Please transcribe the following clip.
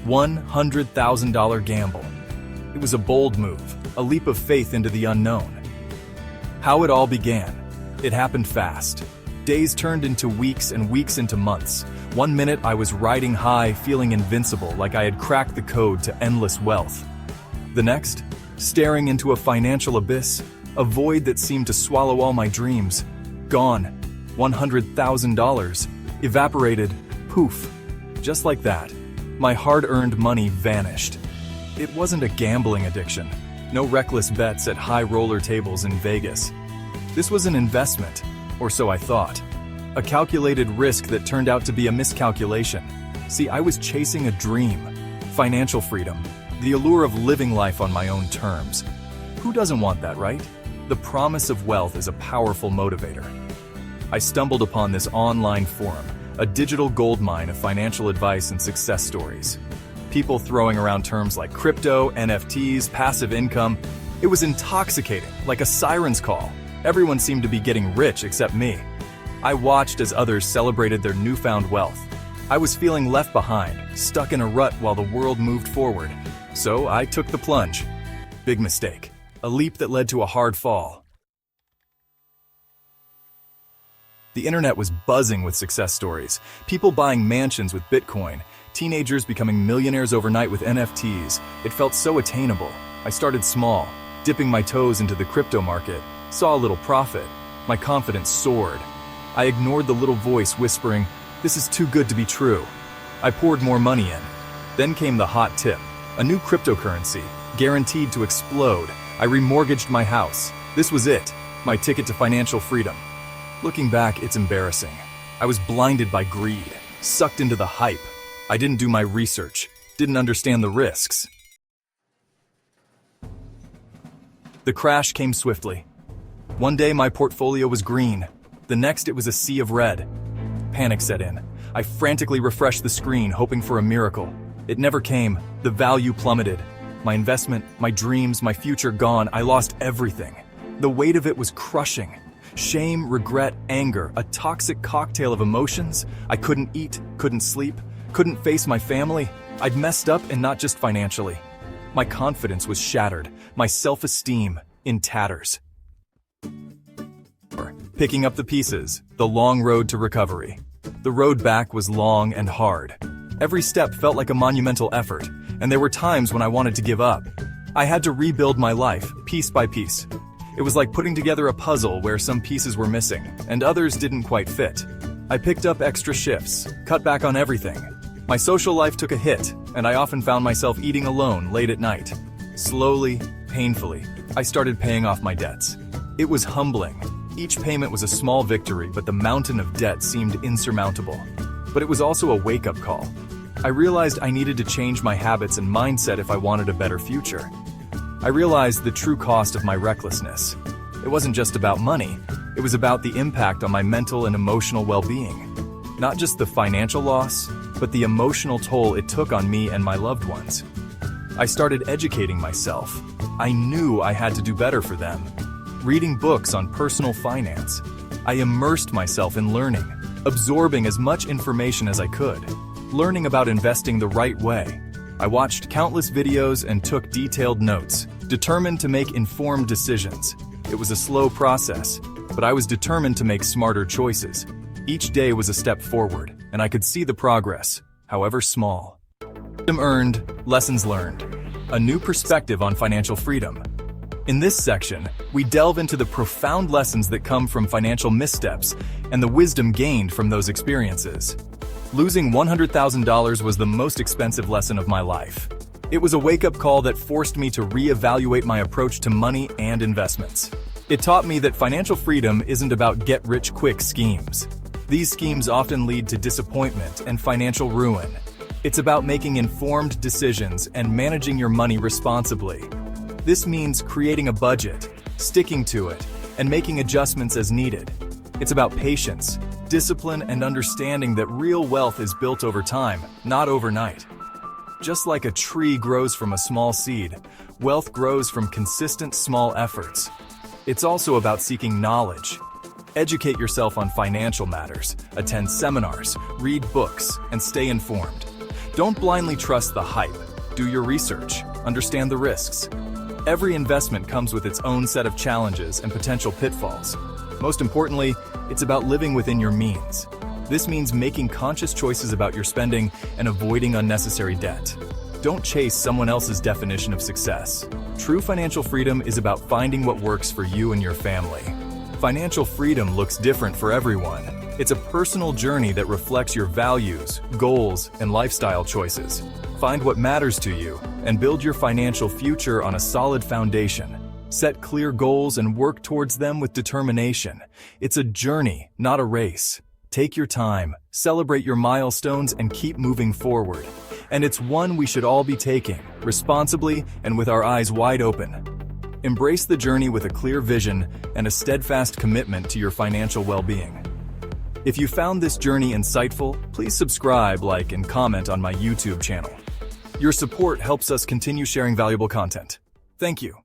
$100,000 gamble. It was a bold move, a leap of faith into the unknown. How it all began. It happened fast. Days turned into weeks and weeks into months. One minute I was riding high, feeling invincible, like I had cracked the code to endless wealth. The next, staring into a financial abyss, a void that seemed to swallow all my dreams. Gone. $100,000. Evaporated. Poof. Just like that. My hard-earned money vanished. It wasn't a gambling addiction. No reckless bets at high roller tables in Vegas. This was an investment, or so I thought. A calculated risk that turned out to be a miscalculation. See, I was chasing a dream. Financial freedom. The allure of living life on my own terms. Who doesn't want that, right? The promise of wealth is a powerful motivator. I stumbled upon this online forum, a digital goldmine of financial advice and success stories. People throwing around terms like crypto, NFTs, passive income. It was intoxicating, like a siren's call. Everyone seemed to be getting rich except me. I watched as others celebrated their newfound wealth. I was feeling left behind, stuck in a rut while the world moved forward. So I took the plunge. Big mistake. A leap that led to a hard fall. The internet was buzzing with success stories. People buying mansions with Bitcoin. Teenagers becoming millionaires overnight with NFTs. It felt so attainable. I started small, dipping my toes into the crypto market. Saw a little profit. My confidence soared. I ignored the little voice whispering, "This is too good to be true." I poured more money in. Then came the hot tip. A new cryptocurrency, guaranteed to explode. I remortgaged my house. This was it, my ticket to financial freedom. Looking back, it's embarrassing. I was blinded by greed, sucked into the hype. I didn't do my research, didn't understand the risks. The crash came swiftly. One day my portfolio was green. The next it was a sea of red. Panic set in. I frantically refreshed the screen, hoping for a miracle. It never came. The value plummeted. My investment, my dreams, my future gone. I lost everything. The weight of it was crushing. Shame, regret, anger, a toxic cocktail of emotions. I couldn't eat, couldn't sleep, couldn't face my family. I'd messed up, and not just financially. My confidence was shattered, my self-esteem in tatters. Picking up the pieces, the long road to recovery. The road back was long and hard. Every step felt like a monumental effort, and there were times when I wanted to give up. I had to rebuild my life, piece by piece. It was like putting together a puzzle where some pieces were missing, and others didn't quite fit. I picked up extra shifts, cut back on everything. My social life took a hit, and I often found myself eating alone late at night. Slowly, painfully, I started paying off my debts. It was humbling. Each payment was a small victory, but the mountain of debt seemed insurmountable. But it was also a wake-up call. I realized I needed to change my habits and mindset if I wanted a better future. I realized the true cost of my recklessness. It wasn't just about money. It was about the impact on my mental and emotional well-being. Not just the financial loss, but the emotional toll it took on me and my loved ones. I started educating myself. I knew I had to do better for them. Reading books on personal finance. I immersed myself in learning, absorbing as much information as I could, learning about investing the right way. I watched countless videos and took detailed notes, determined to make informed decisions. It was a slow process, but I was determined to make smarter choices. Each day was a step forward, and I could see the progress, however small. Wisdom earned, lessons learned. A new perspective on financial freedom. In this section, we delve into the profound lessons that come from financial missteps and the wisdom gained from those experiences. Losing $100,000 was the most expensive lesson of my life. It was a wake-up call that forced me to reevaluate my approach to money and investments. It taught me that financial freedom isn't about get-rich-quick schemes. These schemes often lead to disappointment and financial ruin. It's about making informed decisions and managing your money responsibly. This means creating a budget, sticking to it, and making adjustments as needed. It's about patience, discipline, and understanding that real wealth is built over time, not overnight. Just like a tree grows from a small seed, wealth grows from consistent small efforts. It's also about seeking knowledge. Educate yourself on financial matters, attend seminars, read books, and stay informed. Don't blindly trust the hype. Do your research. Understand the risks. Every investment comes with its own set of challenges and potential pitfalls. Most importantly, it's about living within your means. This means making conscious choices about your spending and avoiding unnecessary debt. Don't chase someone else's definition of success. True financial freedom is about finding what works for you and your family. Financial freedom looks different for everyone. It's a personal journey that reflects your values, goals, and lifestyle choices. Find what matters to you and build your financial future on a solid foundation. Set clear goals and work towards them with determination. It's a journey, not a race. Take your time, celebrate your milestones, and keep moving forward. And it's one we should all be taking, responsibly and with our eyes wide open. Embrace the journey with a clear vision and a steadfast commitment to your financial well-being. If you found this journey insightful, please subscribe, like, and comment on my YouTube channel. Your support helps us continue sharing valuable content. Thank you.